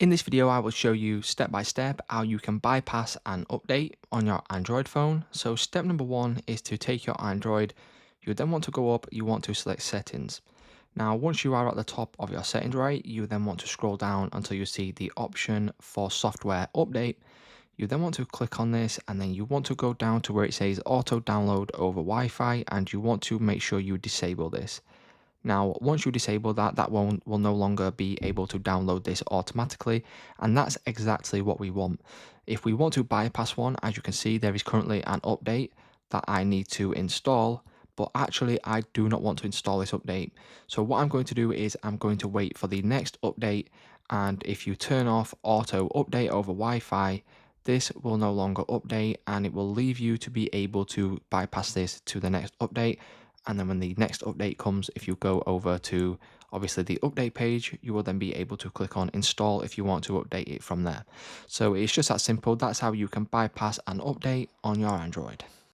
In this video, I will show you step by step how you can bypass an update on your Android phone. So step number one is to take your Android. You then want to go up, you want to select settings. Now, once you are at the top of your settings, right, you then want to scroll down until you see the option for software update. You then want to click on this and then you want to go down to where it says auto download over Wi-Fi and you want to make sure you disable this. Now, once you disable that, will no longer be able to download this automatically, and that's exactly what we want. If we want to bypass one, as you can see, there is currently an update that I need to install, but actually I do not want to install this update. So what I'm going to do is I'm going to wait for the next update, and if you turn off auto update over Wi-Fi, this will no longer update and it will leave you to be able to bypass this to the next update. And then when the next update comes, if you go over to obviously the update page, you will then be able to click on install if you want to update it from there. So it's just that simple. That's how you can bypass an update on your Android.